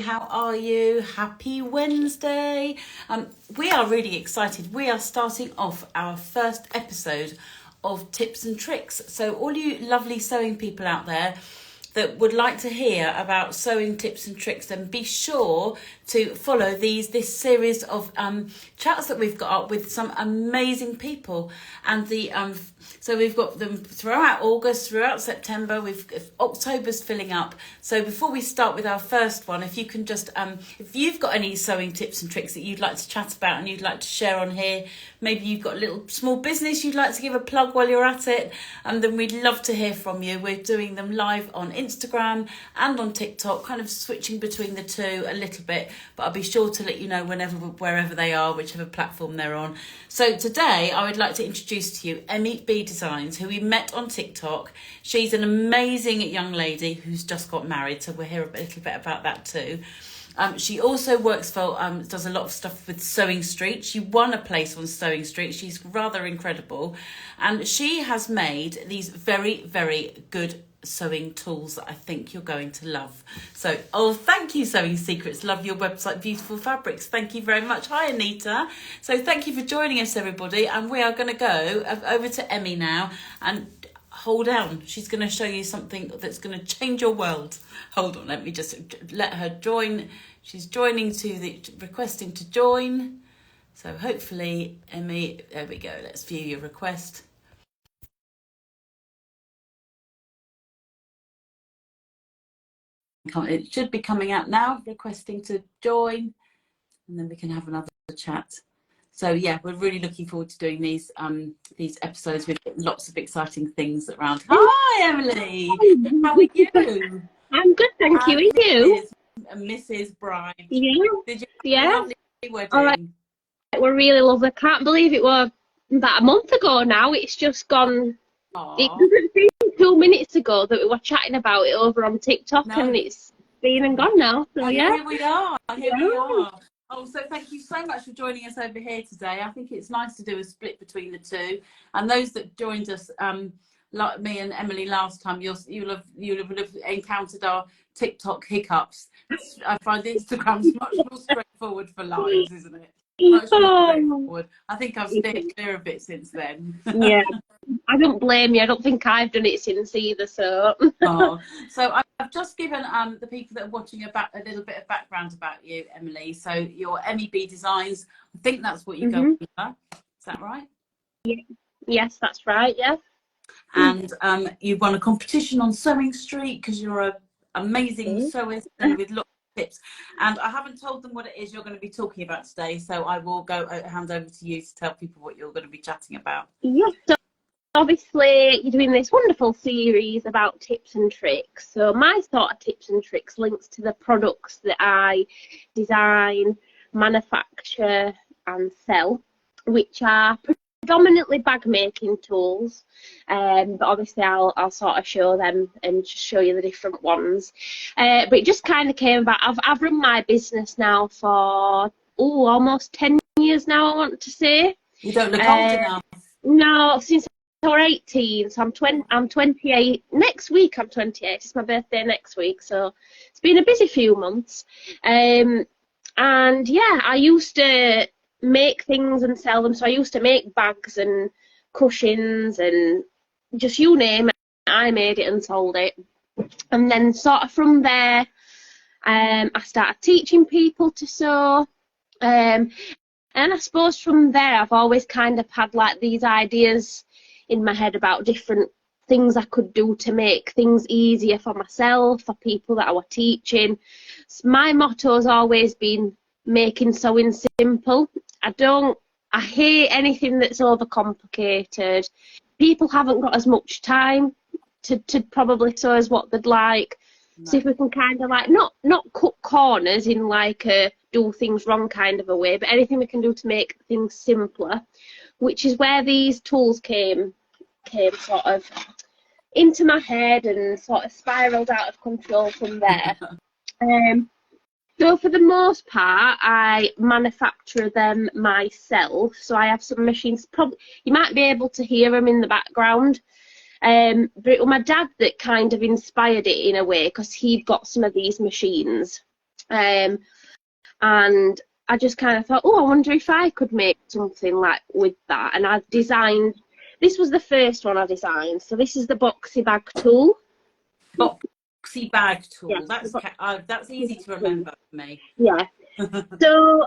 How are you? Happy Wednesday. We are really excited. We are starting off our first episode of Tips and Tricks. So all you lovely sewing people out there that would like to hear about sewing tips and tricks, then be sure to follow this series of chats that we've got up with some amazing people. And so we've got them throughout August, throughout September. October's filling up. So before we start with our first one, if you can just if you've got any sewing tips and tricks that you'd like to chat about and you'd like to share on here, maybe you've got a little small business you'd like to give a plug while you're at it, and then we'd love to hear from you. We're doing them live on Instagram and on TikTok, kind of switching between the two a little bit, but I'll be sure to let you know wherever they are, whichever platform they're on. So today I would like to introduce to you Emi B Designs, who we met on TikTok. She's an amazing young lady who's just got married, so we'll hear a little bit about that too. She also works for, does a lot of stuff with Sewing Street. She won a place on Sewing Street. She's rather incredible. And she has made these very, very good sewing tools that I think you're going to love. So, thank you, Sewing Secrets. Love your website, beautiful fabrics. Thank you very much. Hi, Anita. So thank you for joining us, everybody. And we are going to go over to Emi now and hold on. She's going to show you something that's going to change your world. Hold on. Let me just let her join. She's requesting to join. So hopefully, Emi, there we go. Let's view your request. It should be coming out now, requesting to join, and then we can have another chat. So yeah, we're really looking forward to doing these episodes with lots of exciting things around. Hi, Emily. How are you? I'm good, thank you. And you? Mrs. Bride. Yeah. Did you have Yeah. a lovely wedding? All right. We're really lovely. I can't believe it was about a month ago now. It's just gone. Aww. It doesn't seem 2 minutes ago that we were chatting about it over on TikTok, and it's been and gone now. So and yeah. Here we are. We are. Oh, so thank you so much for joining us over here today. I think it's nice to do a split between the two. And those that joined us, like me and Emily last time, you'll have encountered our TikTok hiccups. I find Instagram's much more straightforward for lives, isn't it? Much more straightforward. I think I've stayed clear of it since then. Yeah. I don't blame you. I don't think I've done it since either. So. So I've just given the people that are watching a little bit of background about you, Emily. So you're Emi B Designs. I think that's what you go under. Is that right? Yeah. Yes, that's right. Yeah. And you've won a competition on Sewing Street because you're an amazing sewist and with lots of tips. And I haven't told them what it is you're going to be talking about today, so I will hand over to you to tell people what you're going to be chatting about. Yes. So obviously, you're doing this wonderful series about tips and tricks. So my sort of tips and tricks links to the products that I design, manufacture and sell, which are predominantly bag making tools, but obviously I'll sort of show them and just show you the different ones. But it just kind of came about. I've run my business now for almost 10 years now, I want to say. You don't look old enough. No, since I was 18, so I'm 28. Next week I'm 28. It's my birthday next week, so it's been a busy few months. And yeah, I used to make things and sell them. So I used to make bags and cushions and just you name it, I made it and sold it. And then sort of from there, I started teaching people to sew. And I suppose from there, I've always kind of had like these ideas in my head about different things I could do to make things easier for myself, for people that I were teaching. So my motto has always been making sewing simple. I hate anything that's overcomplicated. People haven't got as much time to probably sew as what they'd like. No. So if we can kind of like not cut corners in like a do things wrong kind of a way, but anything we can do to make things simpler, which is where these tools came sort of into my head and sort of spiraled out of control from there. So for the most part, I manufacture them myself. So I have some machines. Probably you might be able to hear them in the background. But it was my dad that kind of inspired it in a way, because he'd got some of these machines. and I just kind of thought, oh, I wonder if I could make something like with that. And I designed, this was the first one I designed. So this is the boxy bag tool. Boxy bag tool. Yeah, That's easy to remember for me. Yeah. So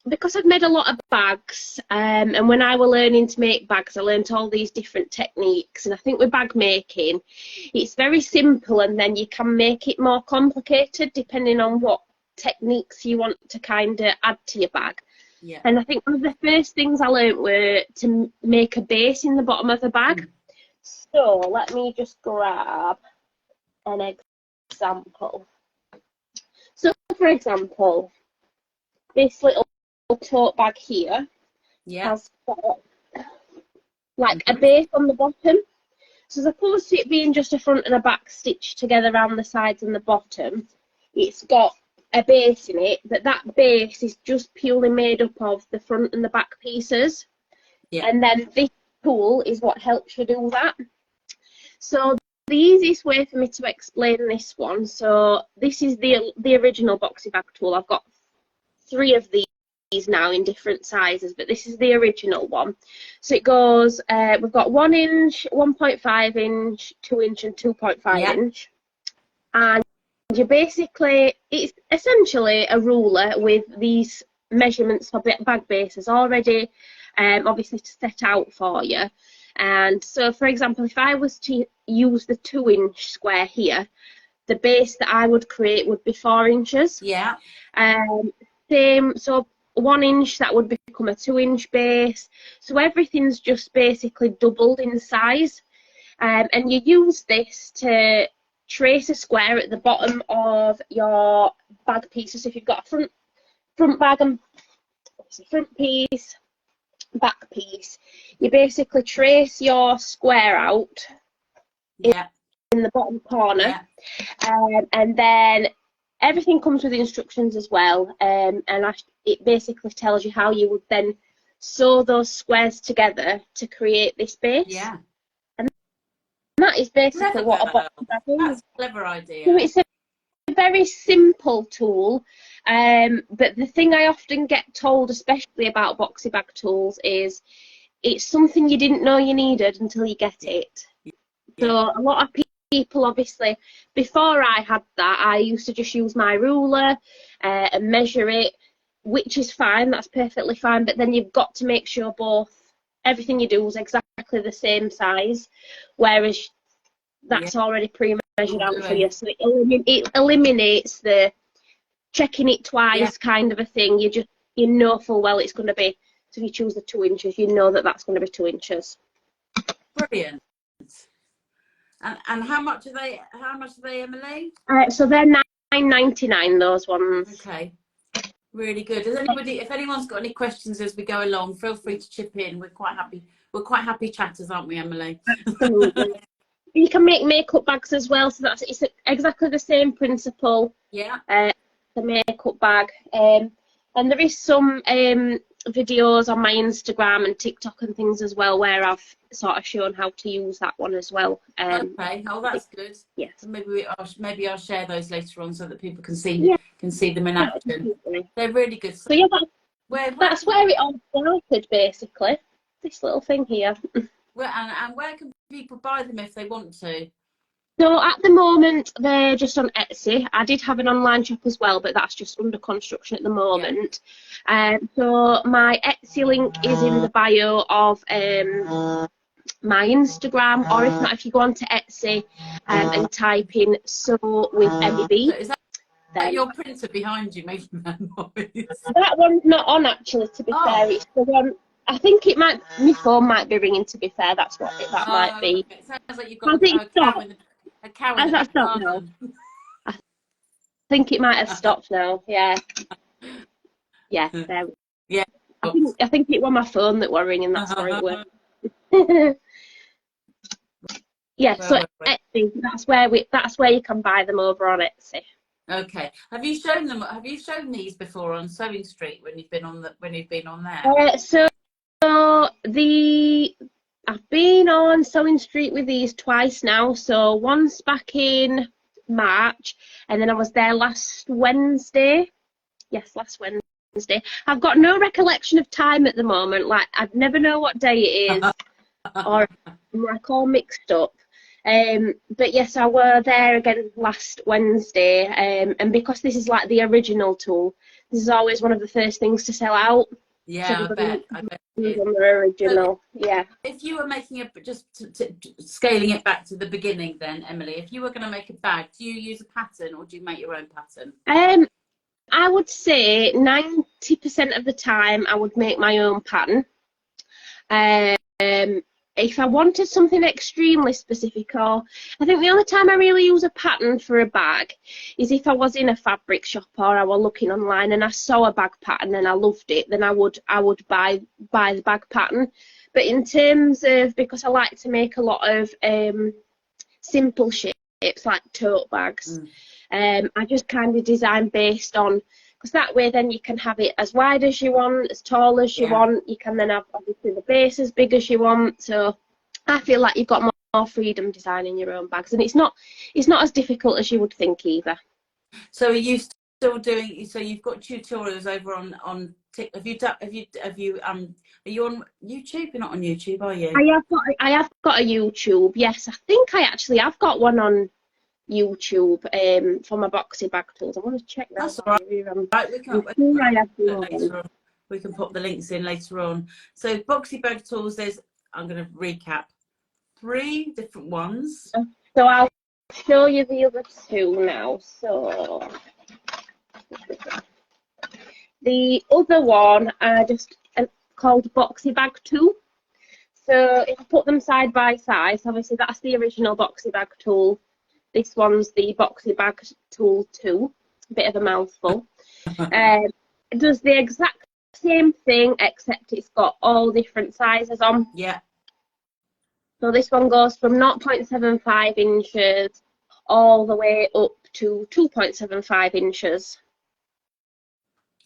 because I've made a lot of bags, and when I was learning to make bags, I learned all these different techniques. And I think with bag making, it's very simple, and then you can make it more complicated depending on what techniques you want to kind of add to your bag. Yeah. And I think one of the first things I learned were to make a base in the bottom of the bag. So let me just grab an example. So for example, this little tote bag here has got like a base on the bottom. So as opposed to it being just a front and a back stitched together around the sides and the bottom, it's got a base in it, but that base is just purely made up of the front and the back pieces. Yeah. And then this tool is what helps you do that. So the easiest way for me to explain this one, so this is the original boxy bag tool. I've got 3 of these now in different sizes, but this is the original one. So it goes, we've got 1 inch, 1.5 inch, 2 inch and 2.5 inch. And you basically, it's essentially a ruler with these measurements for bag bases already obviously set out for you. And so for example, if I was to use the 2 inch square here, the base that I would create would be 4 inches. Yeah. Same, so 1 inch, that would become a 2 inch base. So everything's just basically doubled in size. And you use this to trace a square at the bottom of your bag pieces. So if you've got a front bag and front piece, back piece, you basically trace your square out in the bottom corner, and then everything comes with instructions as well, and it basically tells you how you would then sew those squares together to create this base. Yeah. And that is basically what a box bag is. That's a clever idea. So it's a very simple tool, but the thing I often get told, especially about boxy bag tools, is it's something you didn't know you needed until you get it. So a lot of people, obviously, before I had that, I used to just use my ruler and measure it, which is fine, that's perfectly fine, but then you've got to make sure everything you do is exactly the same size, whereas that's already pre-measured out for you, so it eliminates the checking it twice kind of a thing. You know full well it's going to be, so if you choose the 2 inches, you know that that's going to be 2 inches. Brilliant. And how much are they, Emily? So they're £9.99, those ones. Okay. Really good. If anyone's got any questions as we go along, feel free to chip in. We're quite happy chatters, aren't we, Emily? Absolutely. You can make makeup bags as well, so it's exactly the same principle. Yeah. The makeup bag, and there is some videos on my Instagram and TikTok and things as well where I've sort of shown how to use that one as well. Okay. Oh, that's good. Yes. So maybe I'll share those later on so that people can see them in action. They're really good. So yeah, that's where it all started, basically. This little thing here. And where can people buy them if they want to? So at the moment, they're just on Etsy. I did have an online shop as well, but that's just under construction at the moment. So my Etsy link is in the bio of my Instagram, or if not, if you go onto Etsy and type in "sew with Emi B." So is that your printer behind you making that noise? That one's not on, actually, to be fair. It's the one. I think my phone might be ringing, to be fair. That's what that might be. Okay. It sounds like you've got a cow in the garden. I think it might have stopped now. Yeah. Yeah. There. Yeah. I think it was my phone that were ringing. That's where it was. Yeah. So Etsy. That's where you can buy them over on Etsy. Okay. Have you shown these before on Sewing Street when you've been on there? So I've been on Sewing Street with these twice now. So once back in March, and then I was there last Wednesday. Yes, last Wednesday. I've got no recollection of time at the moment. Like, I'd never know what day it is, or I'm like all mixed up. But yes, I were there again last Wednesday, and because this is like the original tool, this is always one of the first things to sell out. Yeah, I bet it is. On the original, So yeah. if you were making scaling it back to the beginning, then Emily, if you were going to make a bag, do you use a pattern or do you make your own pattern? I would say 90% of the time I would make my own pattern. If I wanted something extremely specific, or I think the only time I really use a pattern for a bag is if I was in a fabric shop or I were looking online and I saw a bag pattern and I loved it, then I would buy the bag pattern. But in terms of, because I like to make a lot of simple shapes like tote bags, I just kind of design based on, because that way then you can have it as wide as you want, as tall as you want. You can then have obviously the base as big as you want. So I feel like you've got more freedom designing your own bags, and it's not as difficult as you would think either. So are you still doing? So you've got tutorials over on are you on YouTube? You're not on YouTube, are you? I have got a YouTube. Yes, I think I actually have got one on YouTube for my boxy bag tools. I want to check that. That's all right. We can pop the links in later on. So boxy bag tools, I'm going to recap 3 different ones. So I'll show you the other 2 now. So the other one are just called boxy bag 2. So if I put them side by side, so obviously that's the original boxy bag tool. This one's the boxy bag tool 2. A bit of a mouthful. It does the exact same thing, except it's got all different sizes on. Yeah. So this one goes from 0.75 inches all the way up to 2.75 inches.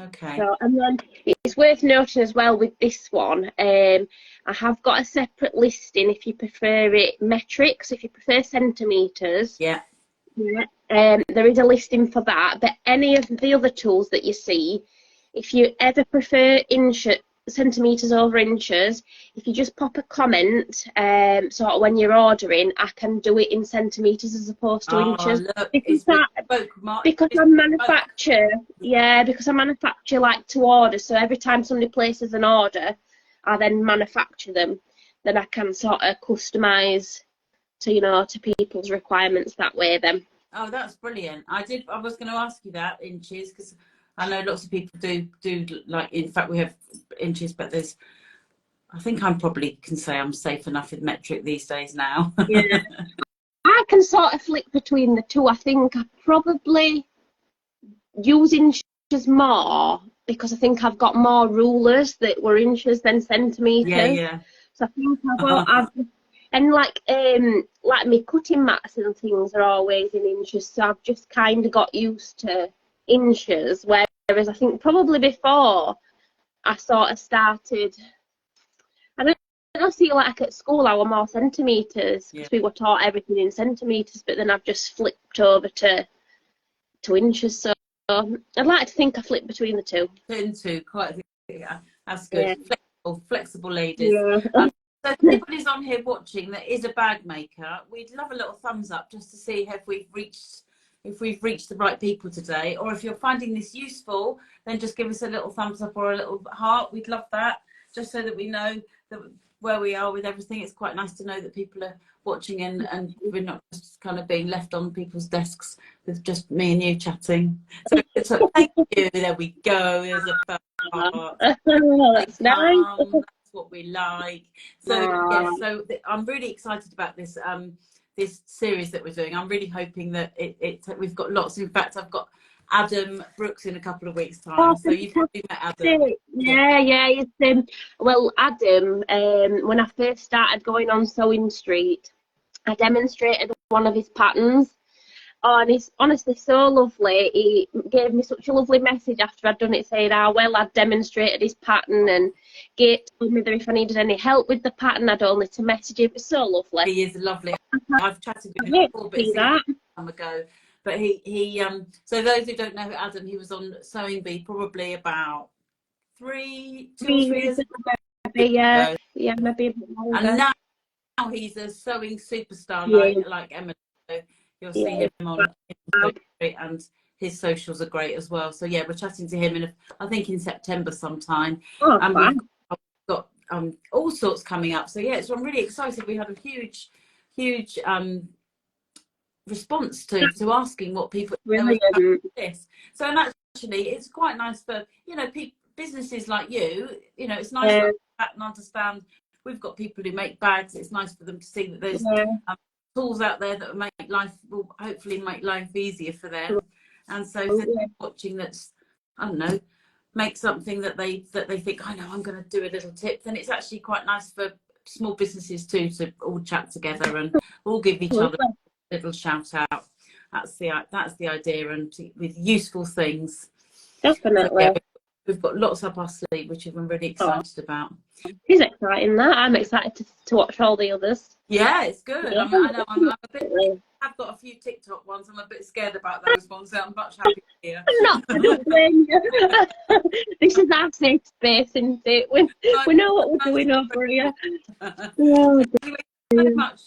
Okay. So, and then it's worth noting as well with this one, I have got a separate listing if you prefer it metric. So if you prefer centimetres, there is a listing for that. But any of the other tools that you see, if you ever prefer centimetres over inches, if you just pop a comment, sort of when you're ordering, I can do it in centimetres as opposed to inches. Look, because I manufacture, because I manufacture like to order. So every time somebody places an order, I then manufacture them. Then I can sort of customise to people's requirements that way. Then. Oh, that's brilliant. I was going to ask you that inches, because I know lots of people do like, in fact we have inches, but I think I probably can say I'm safe enough with metric these days now. Yeah. I can sort of flick between the 2. I think I probably use inches more because I think I've got more rulers that were inches than centimetres. Yeah. So I think and like me cutting mats and things are always in inches, so I've just kind of got used to inches, whereas I think probably before I sort of started, I don't see, like at school I were more centimetres because we were taught everything in centimetres, but then I've just flipped over to inches. So I'd like to think I flipped between the 2. That's good. Yeah. Flexible ladies. Yeah. So if anybody's on here watching that is a bag maker, we'd love a little thumbs up just to see if we've reached the right people today. Or if you're finding this useful, then just give us a little thumbs up or a little heart. We'd love that, just so that we know that where we are with everything. It's quite nice to know that people are watching and we're not just kind of being left on people's desks with just me and you chatting. So thank you. There we go. There's a first part. That's nice. That's what we like. So so I'm really excited about this this series that we're doing. I'm really hoping that we've got lots. In fact, I've got Adam Brooks in a couple of weeks' time. So you've probably met Adam. Yeah. Well, Adam, when I first started going on Sewing Street, I demonstrated one of his patterns. Oh, and he's honestly so lovely. He gave me such a lovely message after I'd done it, saying I'd demonstrated his pattern, and told me that if I needed any help with the pattern, I'd only to message him. It was so lovely. He is lovely. I've chatted with him before, but it's a long time ago. But he so those who don't know Adam, he was on Sewing Bee probably about 2 or 3 years Maybe, ago. yeah, maybe a bit longer. And now he's a sewing superstar like Emily. So you'll see him on Instagram, and his socials are great as well. So yeah, we're chatting to him I think in September sometime. Oh, And fine. we've got all sorts coming up. So yeah, so I'm really excited. We had a huge response to asking what people know about this. So and actually it's quite nice for, you know, businesses like you know, it's nice for them to understand we've got people who make bags. It's nice for them to see that there's tools out there that will hopefully make life easier for them. And so if they're watching that's, I don't know, make something that they think, I know, I'm going to do a little tip, then it's actually quite nice for small businesses too to all chat together and all give each other a little shout out. That's the idea, and with useful things. Definitely. So, yeah, we've got lots up our sleeve, which I'm really excited about. It's exciting that. I'm excited to watch all the others. Yeah, it's good. I know I'm a bit. I've got a few TikTok ones. I'm a bit scared about those ones. So I'm much happier here. I don't blame you. This is our safe space, isn't it? We know what we're doing over here. Anyway, thank you so much,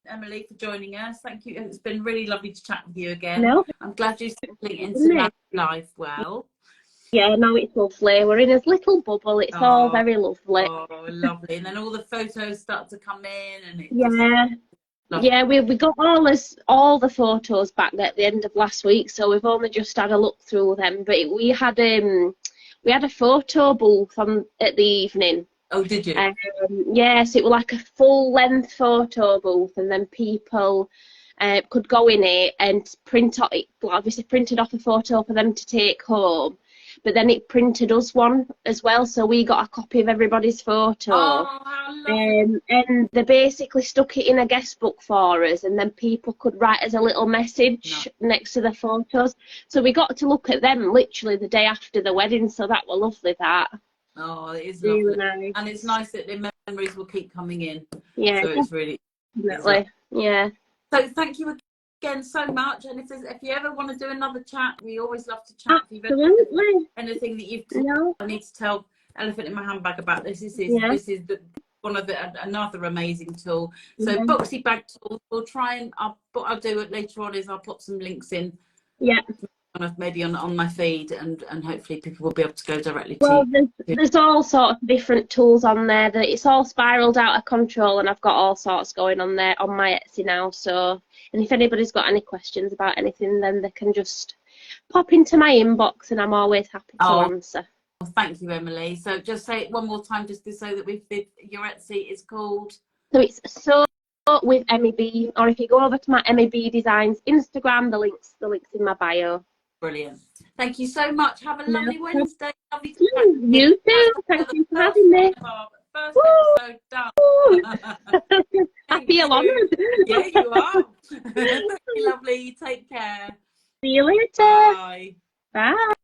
Emily, for joining us. Thank you. It's been really lovely to chat with you again. No. I'm glad you're settling into life well. Yeah, no, it's lovely. We're in this little bubble. It's all very lovely. Oh, lovely. And then all the photos start to come in, and it's we got all the photos back at the end of last week, so we've only just had a look through them. But we had a photo booth at the evening. Oh, did you? Yes, it was like a full length photo booth, and then people could go in it and obviously printed off a photo for them to take home. But then it printed us one as well, so we got a copy of everybody's photo. Oh, how lovely. And they basically stuck it in a guest book for us, and then people could write us a little message next to the photos. So we got to look at them literally the day after the wedding, so that was lovely, that. Oh, it is really lovely. nice. And it's nice that the memories will keep coming in. Yeah. So it's really... Definitely. Yeah. So thank you again so much, and if you ever want to do another chat, we always love to chat. Absolutely. Anything that I need to tell Elephant in My Handbag about this is another amazing tool. So boxy bag tools, we'll try and what I'll do later on is I'll put some links in maybe on my feed, and hopefully people will be able to go directly to there's all sorts of different tools on there. That it's all spiraled out of control, and I've got all sorts going on there on my Etsy now. So, and if anybody's got any questions about anything, then they can just pop into my inbox, and I'm always happy to answer. Well, thank you, Emily. So just say it one more time, just so that your Etsy is called. So it's Sew with Emi B, or if you go over to my Emi B Designs Instagram, the links in my bio. Brilliant. Thank you so much. Have a lovely Wednesday. Lovely to you too. Thank you for having me. First episode done. I feel honoured. Yeah, you are. Lovely. Take care. See you later. Bye. Bye.